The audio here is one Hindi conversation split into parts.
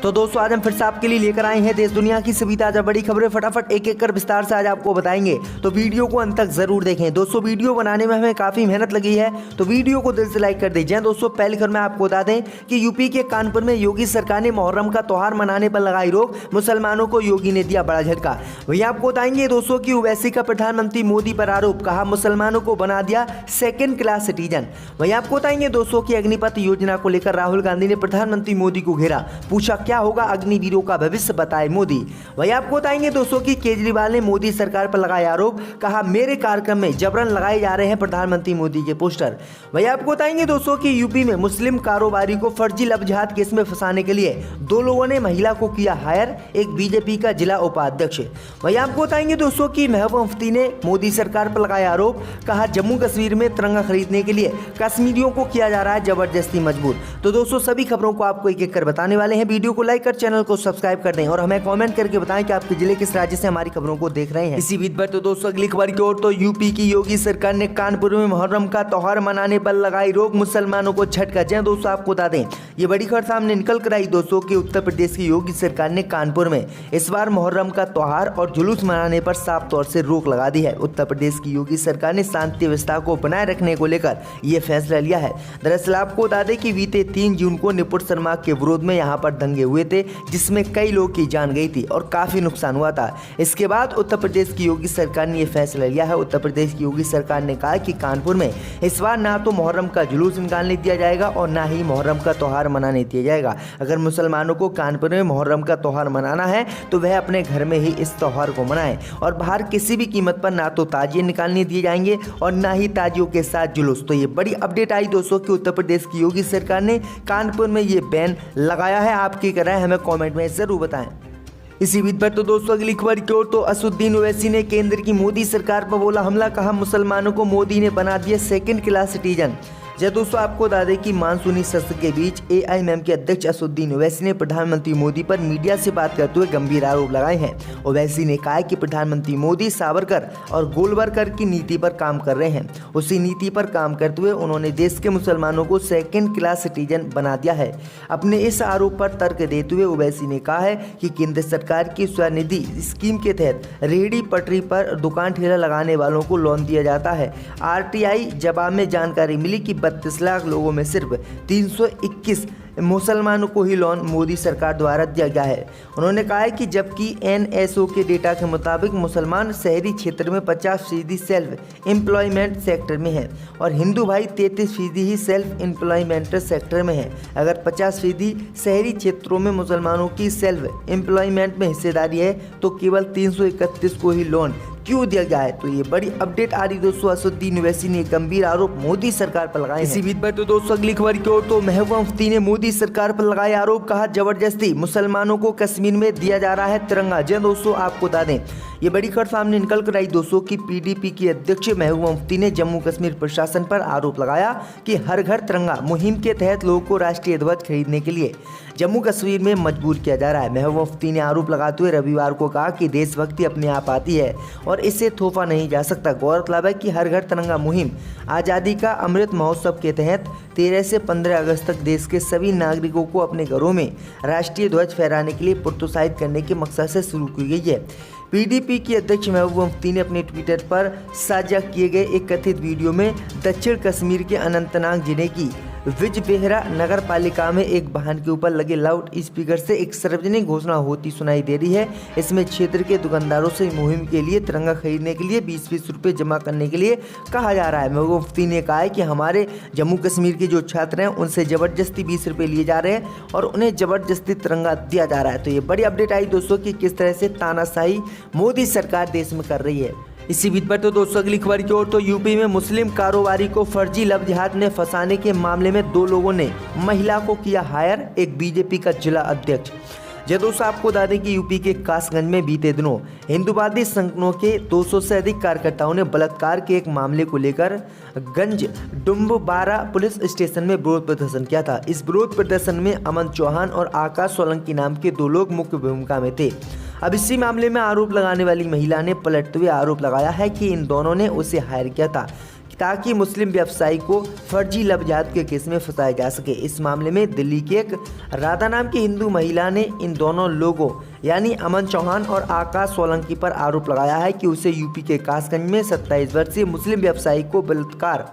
तो दोस्तों आज हम फिर से आपके लिए लेकर आए हैं देश दुनिया की सभी ताजा बड़ी खबरें। फटाफट एक एक कर विस्तार से आज आपको बताएंगे, तो वीडियो को अंत तक जरूर देखें। दोस्तों वीडियो बनाने में हमें काफी मेहनत लगी है, तो वीडियो को दिल से लाइक कर दीजिए। दोस्तों पहली खबर में आपको बता दें कि यूपी के कानपुर में योगी सरकार ने मुहर्रम का त्योहार मनाने पर लगाई रोक, मुसलमानों को योगी ने दिया बड़ा झटका। वही आपको बताएंगे दोस्तों की ओवैसी का प्रधानमंत्री मोदी पर आरोप, कहा मुसलमानों को बना दिया सेकेंड क्लास सिटीजन। वही आपको बताएंगे दोस्तों की अग्निपथ योजना को लेकर राहुल गांधी ने प्रधानमंत्री मोदी को घेरा, पूछा क्या होगा अग्निवीरों का भविष्य, बताए मोदी। वही आपको बताएंगे दोस्तों की केजरीवाल ने मोदी सरकार पर लगाया आरोप, कहा मेरे कार्यक्रम में जबरन लगाए जा रहे हैं प्रधानमंत्री मोदी के पोस्टर। वही आपको बताएंगे दोस्तों की यूपी में मुस्लिम कारोबारी को फर्जी लव जिहाद केस में फंसाने के लिए दो लोगों ने महिला को किया हायर, एक बीजेपी का जिला उपाध्यक्ष। वही आपको बताएंगे दोस्तों की महबूबा मुफ्ती ने मोदी सरकार पर लगाया आरोप, कहा जम्मू कश्मीर में तिरंगा खरीदने के लिए कश्मीरियों को किया जा रहा है जबरदस्ती मजबूर। तो दोस्तों सभी खबरों को आपको एक एक कर बताने वाले हैं। वीडियो को लाइक कर चैनल को सब्सक्राइब कर दें और हमें कमेंट करके बताएं कि आपके जिले किस राज्य से हमारी खबरों को देख रहे हैं। इसी बीच पर तो दोस्तों अगली खबर की ओर, तो यूपी की योगी सरकार ने कानपुर में मुहर्रम का त्योहार मनाने पर लगाई रोक, मुसलमानों को झटका। जय दोस्तों आपको बता दें ये बड़ी खबर सामने निकल कर आई दोस्तों कि उत्तर प्रदेश की योगी सरकार ने कानपुर में इस बार मुहर्रम का त्योहार और जुलूस मनाने पर साफ तौर से रोक लगा दी है। उत्तर प्रदेश की योगी सरकार ने शांति व्यवस्था को बनाए रखने को लेकर यह फैसला लिया है। दरअसल आपको बता दें कि बीते 3 जून को निपुण शर्मा के विरोध में यहां पर दंगे हुए थे, जिसमें कई लोग की जान गई थी और काफी नुकसान हुआ था। इसके बाद उत्तर प्रदेश की योगी सरकार ने यह फैसला लिया है। उत्तर प्रदेश की योगी सरकार ने कहा कि कानपुर में इस बार ना तो मुहर्रम का जुलूस निकालने दिया जाएगा और ना ही मुहर्रम का त्योहार मनाने दिया जाएगा। अगर मुसलमानों को कानपुर में मुहर्रम का त्योहार मनाना है तो वह अपने घर में ही इस त्योहार को मनाएं और बाहर किसी भी कीमत पर ना तो ताजिए निकालने दिए जाएंगे और ना ही ताजियों के साथ जुलूस। तो ये बड़ी अपडेट आई दोस्तों कि उत्तर प्रदेश की योगी सरकार ने कानपुर में ये बैन लगाया है। आपकी क्या राय है हमें कमेंट में जरूर बताएं। इसी बीच पर तो दोस्तों अगली खबर की ओर, तो असदुद्दीन ओवैसी ने केंद्र की मोदी सरकार पर बोला हमला, कहा मुसलमानों को मोदी ने बना दिया सेकेंड क्लास सिटीजन। जय दोस्तों आपको बता दें कि मानसूनी सत्र के बीच एआईएमआईएम के अध्यक्ष असदुद्दीन ओवैसी ने प्रधानमंत्री मोदी पर मीडिया से बात करते हुए गंभीर आरोप लगाए हैं। ओवैसी ने कहा कि प्रधानमंत्री मोदी सावरकर और गोलवरकर की नीति पर काम कर रहे हैं। उसी नीति पर काम करते हुए उन्होंने देश के मुसलमानों को सेकेंड क्लास सिटीजन बना दिया है। अपने इस आरोप पर तर्क देते हुए ओवैसी ने कहा है कि केंद्र सरकार की स्वनिधि स्कीम के तहत रेहड़ी पटरी पर दुकान ठेला लगाने वालों को लोन दिया जाता है। आरटीआई जवाब में जानकारी मिली कि 32 लाख लोगों में सिर्फ 321 मुसलमानों को ही लोन मोदी सरकार द्वारा दिया गया है। उन्होंने कहा है कि जबकि एनएसओ के डेटा के मुताबिक मुसलमान शहरी क्षेत्र में 50% सेल्फ एम्प्लॉयमेंट सेक्टर में है और हिंदू भाई 33% ही सेल्फ एम्प्लॉयमेंट सेक्टर में है। अगर 50% शहरी क्षेत्रों में मुसलमानों की सेल्फ एम्प्लॉयमेंट में हिस्सेदारी है तो केवल 331 को ही लोन क्यों दिया गया है। तो ये बड़ी अपडेट आ रही दोस्तों, असदुद्दीन ओवैसी ने गंभीर आरोप मोदी सरकार पर लगाए। इसी बीच पर तो दोस्तों अगली खबर की ओर, तो महबूबा मुफ्ती ने मोदी सरकार पर लगाए आरोप, कहा जबरदस्ती मुसलमानों को कश्मीर में दिया जा रहा है तिरंगा। जय दोस्तों आपको बता दें ये बड़ी खबर सामने निकल कर आई दोस्तों की पीडीपी की अध्यक्ष महबूबा मुफ्ती ने जम्मू कश्मीर प्रशासन पर आरोप लगाया कि हर घर तिरंगा मुहिम के तहत लोगों को राष्ट्रीय ध्वज खरीदने के लिए जम्मू कश्मीर में मजबूर किया जा रहा है। महबूबा मुफ्ती ने आरोप लगाते हुए रविवार को कहा कि देशभक्ति अपने आप आती है और इसे थोपा नहीं जा सकता। गौरतलब है कि हर घर तिरंगा मुहिम आज़ादी का अमृत महोत्सव के तहत 13 से 15 अगस्त तक देश के सभी नागरिकों को अपने घरों में राष्ट्रीय ध्वज फहराने के लिए प्रोत्साहित करने के मकसद से शुरू की गई है। पीडीपी की अध्यक्ष महबूबा मुफ्ती ने अपने ट्विटर पर साझा किए गए एक कथित वीडियो में दक्षिण कश्मीर के अनंतनाग जिले की विजबेहरा नगर पालिका में एक वाहन के ऊपर लगे लाउड स्पीकर से एक सार्वजनिक घोषणा होती सुनाई दे रही है। इसमें क्षेत्र के दुकानदारों से मुहिम के लिए तिरंगा खरीदने के लिए 20-20 रुपये जमा करने के लिए कहा जा रहा है। महबूबा मुफ्ती ने कहा है कि हमारे जम्मू कश्मीर के जो छात्र हैं उनसे जबरदस्ती 20 रुपये लिए जा रहे हैं और उन्हें जबरदस्ती तिरंगा दिया जा रहा है। तो ये बड़ी अपडेट आई दोस्तों कि किस तरह से तानाशाही मोदी सरकार देश में कर रही है। इसी बीच पर तो दोस्तों अगली खबर की ओर, तो यूपी में मुस्लिम कारोबारी को फर्जी लव जिहाद में फंसाने के मामले में 2 लोगों ने महिला को किया हायर, एक बीजेपी का जिला अध्यक्ष। जय दोस्तों आपको बता दें कि यूपी के कासगंज में बीते दिनों हिंदुवादी संगठनों के 200 से अधिक कार्यकर्ताओं ने बलात्कार के एक मामले को लेकर गंज डुम्बबारा पुलिस स्टेशन में विरोध प्रदर्शन किया था। इस विरोध प्रदर्शन में अमन चौहान और आकाश सोलंकी नाम के 2 लोग मुख्य भूमिका में थे। अब इसी मामले में आरोप लगाने वाली महिला ने पलटते हुए आरोप लगाया है कि इन दोनों ने उसे हायर किया था ताकि मुस्लिम व्यवसायी को फर्जी लव जिहाद के केस में फंसाया जा सके। इस मामले में दिल्ली की एक राधा नाम की हिंदू महिला ने इन दोनों लोगों यानी अमन चौहान और आकाश सोलंकी पर आरोप लगाया है कि उसे यूपी के कासगंज में 27 वर्षीय मुस्लिम व्यवसायी को बलात्कार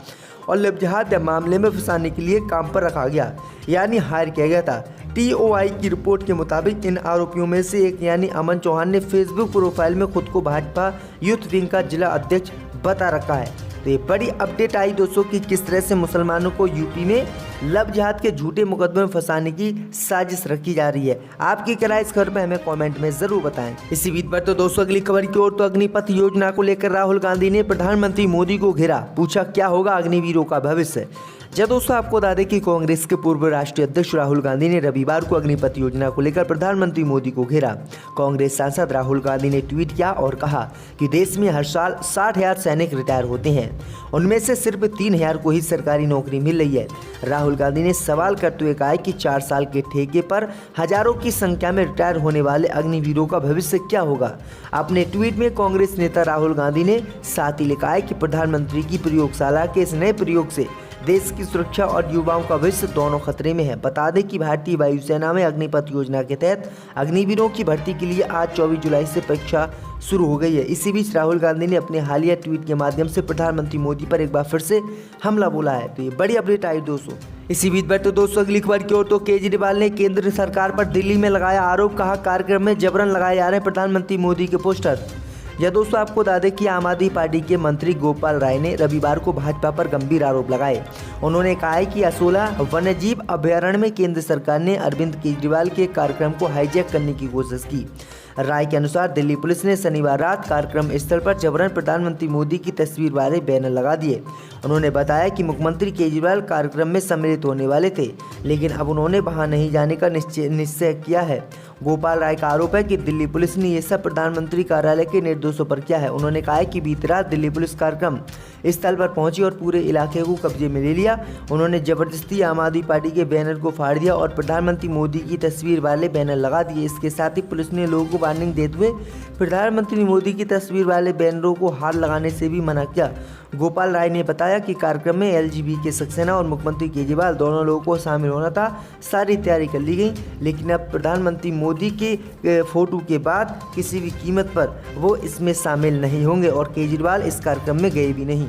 और लव जिहाद मामले में फंसाने के लिए काम पर रखा गया यानी हायर किया गया था। TOI की रिपोर्ट के मुताबिक इन आरोपियों में से एक यानी अमन चौहान ने फेसबुक प्रोफाइल में खुद को भाजपा यूथ विंग का जिला अध्यक्ष बता रखा है। तो ये बड़ी अपडेट आई दोस्तों कि किस तरह से मुसलमानों को यूपी में लव जिहाद के झूठे मुकदमे में फंसाने की साजिश रखी जा रही है। आपकी क्या राय इस खबर पे हमें कमेंट में जरूर बताएं। इसी बीच पर तो दोस्तों अगली खबर की ओर तो अग्निपथ योजना को लेकर राहुल गांधी ने प्रधानमंत्री मोदी को घेरा, पूछा क्या होगा अग्निवीरों का भविष्य। जब दोस्तों आपको बता दें कि कांग्रेस के पूर्व राष्ट्रीय अध्यक्ष राहुल गांधी ने रविवार को अग्निपथ योजना को लेकर प्रधानमंत्री मोदी को घेरा। कांग्रेस सांसद राहुल गांधी ने ट्वीट किया और कहा कि देश में हर साल 60,000 सैनिक रिटायर होते हैं, उनमें से सिर्फ 3,000 को ही सरकारी नौकरी मिल रही है। राहुल गांधी ने सवाल करते हुए कहा कि 4 साल के ठेके पर हजारों की संख्या में रिटायर होने वाले अग्निवीरों का भविष्य क्या होगा। अपने ट्वीट में कांग्रेस नेता राहुल गांधी ने साथ ही लिखा है कि प्रधानमंत्री की प्रयोगशाला के इस नए प्रयोग से देश की सुरक्षा और युवाओं का भविष्य दोनों खतरे में है। बता दें कि भारतीय वायुसेना में अग्निपथ योजना के तहत अग्निवीरों की भर्ती के लिए आज 24 जुलाई से परीक्षा शुरू हो गई है। इसी बीच राहुल गांधी ने अपने हालिया ट्वीट के माध्यम से प्रधानमंत्री मोदी पर एक बार फिर से हमला बोला है। तो ये बड़ी अपडेट आई दोस्तों। इसी बीच पर तो दोस्तों अगली खबर की ओर तो केजरीवाल ने केंद्र सरकार पर दिल्ली में लगाया आरोप, कहा कार्यक्रम में जबरन लगाए जा रहे प्रधानमंत्री मोदी के पोस्टर। यह दोस्तों आपको बता दें कि आम आदमी पार्टी के मंत्री गोपाल राय ने रविवार को भाजपा पर गंभीर आरोप लगाए। उन्होंने कहा है कि असोला वन्यजीव अभयारण्य में केंद्र सरकार ने अरविंद केजरीवाल के कार्यक्रम को हाईजैक करने की कोशिश की। राय के अनुसार दिल्ली पुलिस ने शनिवार रात कार्यक्रम स्थल पर जबरन प्रधानमंत्री मोदी की तस्वीर वाले बैनर लगा दिए। उन्होंने बताया कि मुख्यमंत्री केजरीवाल कार्यक्रम में सम्मिलित होने वाले थे, लेकिन अब उन्होंने वहां नहीं जाने का निश्चय किया है। गोपाल राय का आरोप है कि दिल्ली पुलिस ने ये सब प्रधानमंत्री कार्यालय के निर्देशों पर किया है। उन्होंने कहा है कि बीती रात दिल्ली पुलिस कार्यक्रम स्थल पर पहुंची और पूरे इलाके को कब्जे में ले लिया। उन्होंने जबरदस्ती आम आदमी पार्टी के बैनर को फाड़ दिया और प्रधानमंत्री मोदी की तस्वीर वाले बैनर लगा दिए। इसके साथ ही पुलिस ने लोगों को वार्निंग देते हुए प्रधानमंत्री मोदी की तस्वीर वाले बैनरों को हाथ लगाने से भी मना किया। गोपाल राय ने बताया कि कार्यक्रम में LGB के सक्सेना और मुख्यमंत्री केजरीवाल दोनों लोगों को शामिल होना था। सारी तैयारी कर ली गई, लेकिन अब प्रधानमंत्री मोदी के फोटो के बाद किसी भी कीमत पर वो इसमें शामिल नहीं होंगे और केजरीवाल इस कार्यक्रम में गए भी नहीं।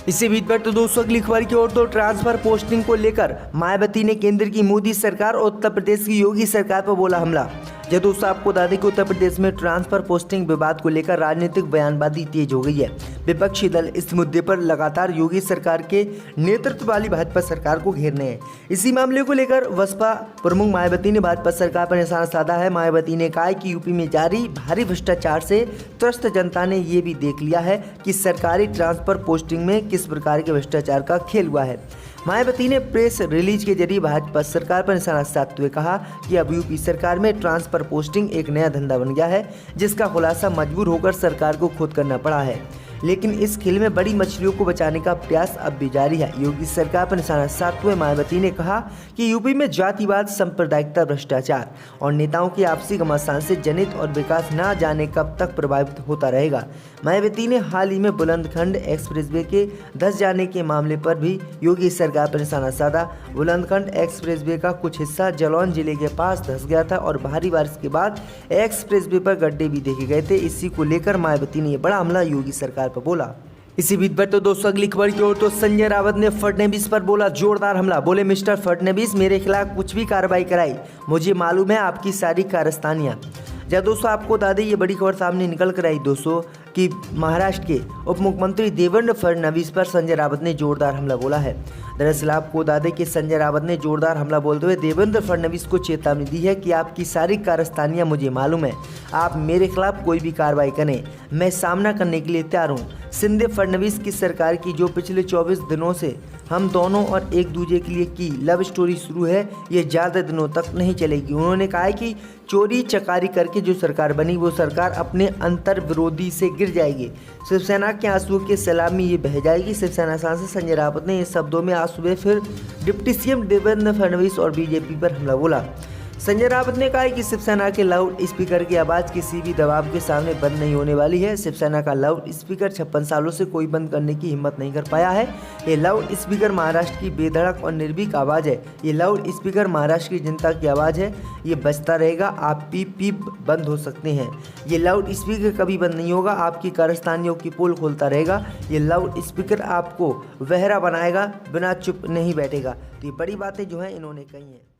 इसी बीच पर तो दोस्तों अगली खबर की ओर तो ट्रांसफर पोस्टिंग को लेकर मायावती ने केंद्र की मोदी सरकार और उत्तर प्रदेश की योगी सरकार पर बोला हमला। जब दोस्तों आपको बता दें कि उत्तर प्रदेश में ट्रांसफर पोस्टिंग विवाद को लेकर राजनीतिक बयानबाजी तेज हो गई है। विपक्षी दल इस मुद्दे पर लगातार योगी सरकार के नेतृत्व वाली भाजपा सरकार को घेरने हैं। इसी मामले को लेकर बसपा प्रमुख मायावती ने भाजपा सरकार पर निशाना साधा है। मायावती ने कहा कि यूपी में जारी भारी भ्रष्टाचार से त्रस्त जनता ने ये भी देख लिया है कि सरकारी ट्रांसफर पोस्टिंग में किस प्रकार के भ्रष्टाचार का खेल हुआ है। मायावती ने प्रेस रिलीज के जरिए भाजपा सरकार पर निशाना साधते हुए कहा कि अब यूपी सरकार में ट्रांसफर पोस्टिंग एक नया धंधा बन गया है, जिसका खुलासा मजबूर होकर सरकार को खुद करना पड़ा है। लेकिन इस खेल में बड़ी मछलियों को बचाने का प्रयास अब भी जारी है। योगी सरकार पर निशाना साधते हुए मायावती ने कहा कि यूपी में जातिवाद, सांप्रदायिकता, भ्रष्टाचार और नेताओं की आपसी घमासान से जनित और विकास न जाने कब तक प्रभावित होता रहेगा। मायावती ने हाल ही में बुलंदखंड एक्सप्रेसवे के धंस जाने के मामले पर भी योगी सरकार पर निशाना साधा। बुलंदखंड एक्सप्रेसवे का कुछ हिस्सा जालौन जिले के पास धंस गया था और भारी बारिश के बाद एक्सप्रेसवे पर गड्ढे भी देखे गए थे। इसी को लेकर मायावती ने बड़ा हमला योगी सरकार पर बोला। इसी बीच पर तो दोस्तों अगली खबर की ओर तो संजय रावत ने फडणवीस पर बोला जोरदार हमला। बोले मिस्टर फडणवीस, मेरे खिलाफ कुछ भी कार्रवाई कराई, मुझे मालूम है आपकी सारी कारस्तानियां। जब दोस्तों आपको बता दें ये बड़ी खबर सामने निकल कर आई दोस्तों कि महाराष्ट्र के उप मुख्यमंत्री देवेंद्र फडणवीस पर संजय रावत ने जोरदार हमला बोला है। दरअसल आपको बता दें कि संजय रावत ने जोरदार हमला बोलते हुए देवेंद्र फडणवीस को चेतावनी दी है कि आपकी सारी कारस्तानियां मुझे मालूम है, आप मेरे खिलाफ कोई भी कार्रवाई करें, मैं सामना करने के लिए तैयार हूँ। शिंदे फडणवीस की सरकार की जो पिछले 24 दिनों से हम दोनों और एक दूसरे के लिए की लव स्टोरी शुरू है, ये ज़्यादा दिनों तक नहीं चलेगी। उन्होंने कहा है कि चोरी चकारी करके जो सरकार बनी वो सरकार अपने अंतर विरोधी से गिर जाएगी, शिवसेना के आंसुओं के सलामी ये बह जाएगी। शिवसेना सांसद संजय रावत ने इस शब्दों में आज सुबह फिर डिप्टी CM देवेंद्र फडणवीस और बीजेपी पर हमला बोला। संजय राउत ने कहा है कि शिवसेना के लाउड स्पीकर की आवाज किसी भी दबाव के सामने बंद नहीं होने वाली है। शिवसेना का लाउड स्पीकर 56 सालों से कोई बंद करने की हिम्मत नहीं कर पाया है। ये लाउड स्पीकर महाराष्ट्र की बेधड़क और निर्भीक आवाज है। ये लाउड स्पीकर महाराष्ट्र की जनता की आवाज है। ये बजता रहेगा, आप पीप पीप बंद हो सकते हैं। ये लाउड स्पीकर कभी बंद नहीं होगा, आपकी कारस्तानियों की पोल खोलता रहेगा। ये लाउड स्पीकर आपको बहरा बनाएगा, बिना चुप नहीं बैठेगा। तो ये बड़ी बातें जो है इन्होंने कही हैं।